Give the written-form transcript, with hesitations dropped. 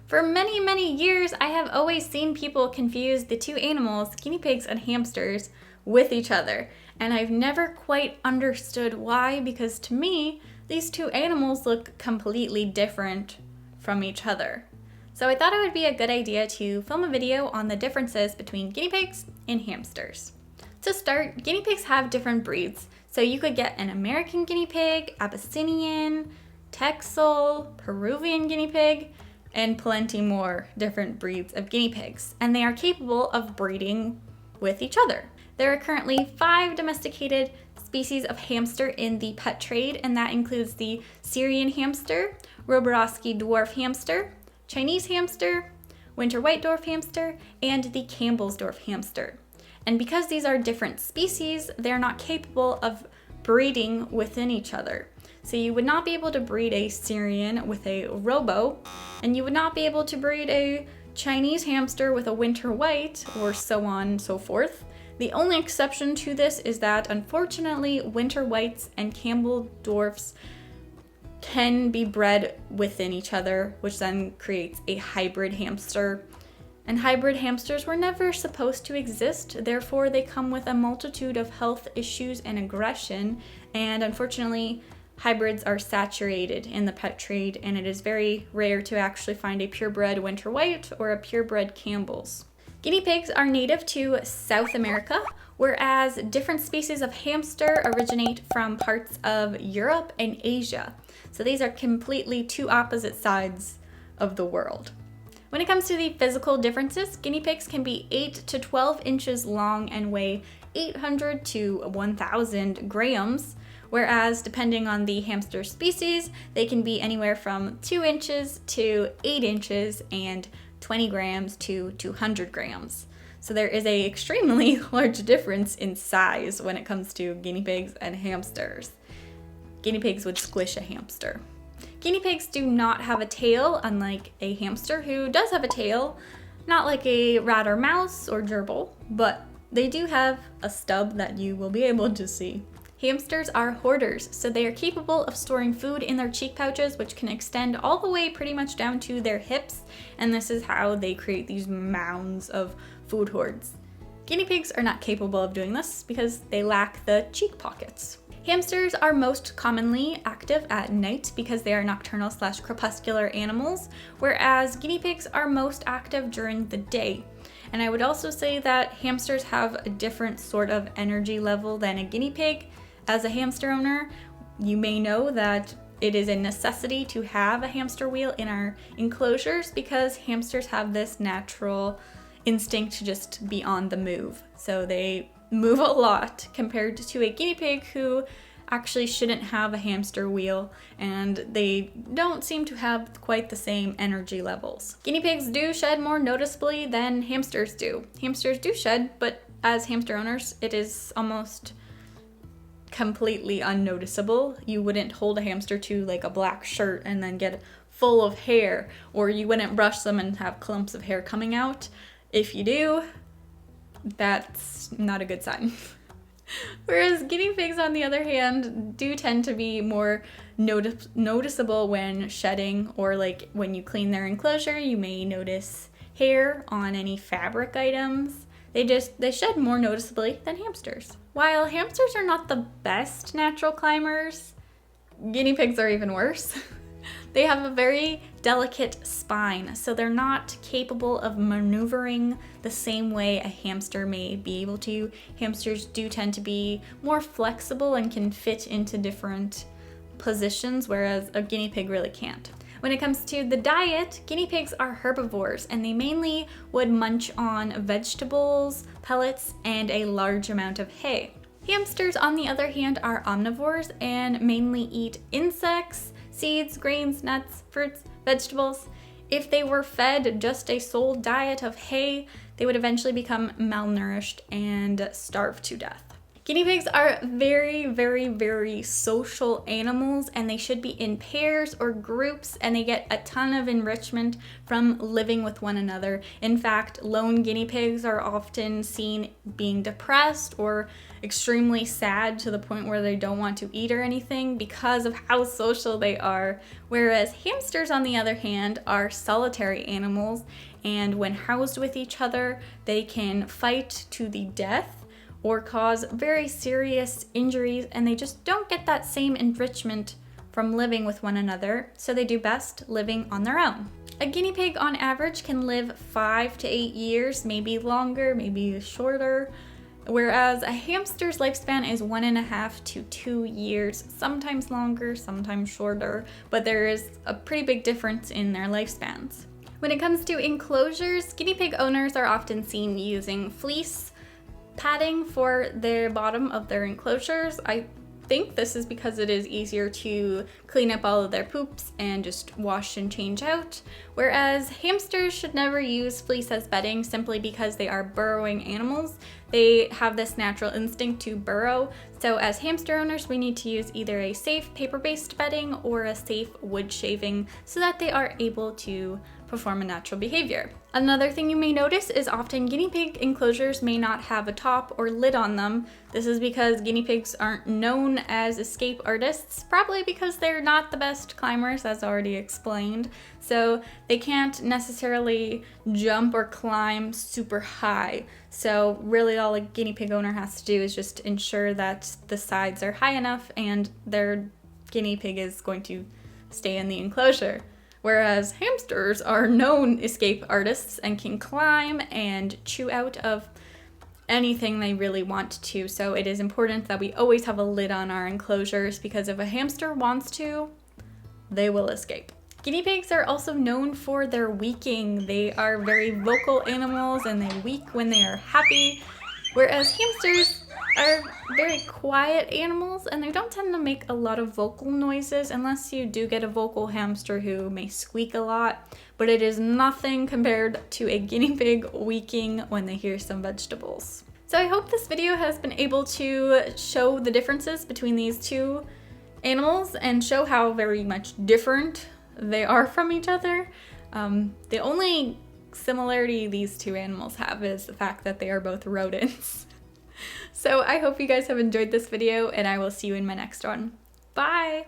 For many, many years, I have always seen people confuse the two animals, guinea pigs and hamsters, with each other. And I've never quite understood why, because to me, these two animals look completely different from each other. So I thought it would be a good idea to film a video on the differences between guinea pigs and hamsters. To start, guinea pigs have different breeds. So you could get an American guinea pig, Abyssinian, Texel, Peruvian guinea pig, and plenty more different breeds of guinea pigs. And they are capable of breeding with each other. There are currently 5 domesticated species of hamster in the pet trade, and that includes the Syrian hamster, Roborowski dwarf hamster, Chinese hamster, winter white dwarf hamster, and the Campbellsdorf hamster. And because these are different species, they're not capable of breeding within each other. So you would not be able to breed a Syrian with a Robo, and you would not be able to breed a Chinese hamster with a winter white, or so on and so forth. The only exception to this is that, unfortunately, winter whites and Campbell dwarfs can be bred within each other, which then creates a hybrid hamster. And hybrid hamsters were never supposed to exist, therefore they come with a multitude of health issues and aggression, and unfortunately, hybrids are saturated in the pet trade, and it is very rare to actually find a purebred winter white or a purebred Campbell's. Guinea pigs are native to South America, whereas different species of hamster originate from parts of Europe and Asia. So these are completely two opposite sides of the world. When it comes to the physical differences, guinea pigs can be 8 to 12 inches long and weigh 800 to 1,000 grams, whereas depending on the hamster species, they can be anywhere from 2 inches to 8 inches and 20 grams to 200 grams. So there is an extremely large difference in size when it comes to guinea pigs and hamsters. Guinea pigs would squish a hamster. Guinea pigs do not have a tail, unlike a hamster who does have a tail, not like a rat or mouse or gerbil, but they do have a stub that you will be able to see. Hamsters are hoarders, so they are capable of storing food in their cheek pouches, which can extend all the way pretty much down to their hips, and this is how they create these mounds of food hoards. Guinea pigs are not capable of doing this because they lack the cheek pockets. Hamsters are most commonly active at night because they are nocturnal/crepuscular animals, whereas guinea pigs are most active during the day. And I would also say that hamsters have a different sort of energy level than a guinea pig. As a hamster owner, you may know that it is a necessity to have a hamster wheel in our enclosures because hamsters have this natural instinct to just be on the move. So they move a lot compared to a guinea pig who actually shouldn't have a hamster wheel, and they don't seem to have quite the same energy levels. Guinea pigs do shed more noticeably than hamsters do. Hamsters do shed, but as hamster owners, it is almost completely unnoticeable. You wouldn't hold a hamster to like a black shirt and then get full of hair, or you wouldn't brush them and have clumps of hair coming out. If you do, that's not a good sign. Whereas guinea pigs, on the other hand, do tend to be more noticeable when shedding, or like when you clean their enclosure, you may notice hair on any fabric items. They shed more noticeably than hamsters. While hamsters are not the best natural climbers, guinea pigs are even worse. They have a very delicate spine, so they're not capable of maneuvering the same way a hamster may be able to. Hamsters do tend to be more flexible and can fit into different positions, whereas a guinea pig really can't. When it comes to the diet, guinea pigs are herbivores, and they mainly would munch on vegetables, pellets, and a large amount of hay. Hamsters, on the other hand, are omnivores and mainly eat insects, seeds, grains, nuts, fruits, vegetables. If they were fed just a sole diet of hay, they would eventually become malnourished and starve to death. Guinea pigs are very, very, very social animals, and they should be in pairs or groups, and they get a ton of enrichment from living with one another. In fact, lone guinea pigs are often seen being depressed or extremely sad to the point where they don't want to eat or anything because of how social they are. Whereas hamsters, on the other hand, are solitary animals, and when housed with each other, they can fight to the death or cause very serious injuries, and they just don't get that same enrichment from living with one another, so they do best living on their own. A guinea pig on average can live 5 to 8 years, maybe longer, maybe shorter, whereas a hamster's lifespan is 1.5 to 2 years, sometimes longer, sometimes shorter, but there is a pretty big difference in their lifespans. When it comes to enclosures, guinea pig owners are often seen using fleece padding for the bottom of their enclosures. I think this is because it is easier to clean up all of their poops and just wash and change out, whereas hamsters should never use fleece as bedding simply because they are burrowing animals. They have this natural instinct to burrow, so as hamster owners we need to use either a safe paper-based bedding or a safe wood shaving so that they are able to perform a natural behavior. Another thing you may notice is often guinea pig enclosures may not have a top or lid on them. This is because guinea pigs aren't known as escape artists, probably because they're not the best climbers, as already explained. So they can't necessarily jump or climb super high. So really all a guinea pig owner has to do is just ensure that the sides are high enough and their guinea pig is going to stay in the enclosure. Whereas hamsters are known escape artists and can climb and chew out of anything they really want to. So it is important that we always have a lid on our enclosures, because if a hamster wants to, they will escape. Guinea pigs are also known for their weeking. They are very vocal animals and they week when they are happy, whereas hamsters are very quiet animals and they don't tend to make a lot of vocal noises unless you do get a vocal hamster who may squeak a lot, but it is nothing compared to a guinea pig weeking when they hear some vegetables. So I hope this video has been able to show the differences between these two animals and show how very much different they are from each other. The only similarity these two animals have is the fact that they are both rodents. So I hope you guys have enjoyed this video, and I will see you in my next one. Bye!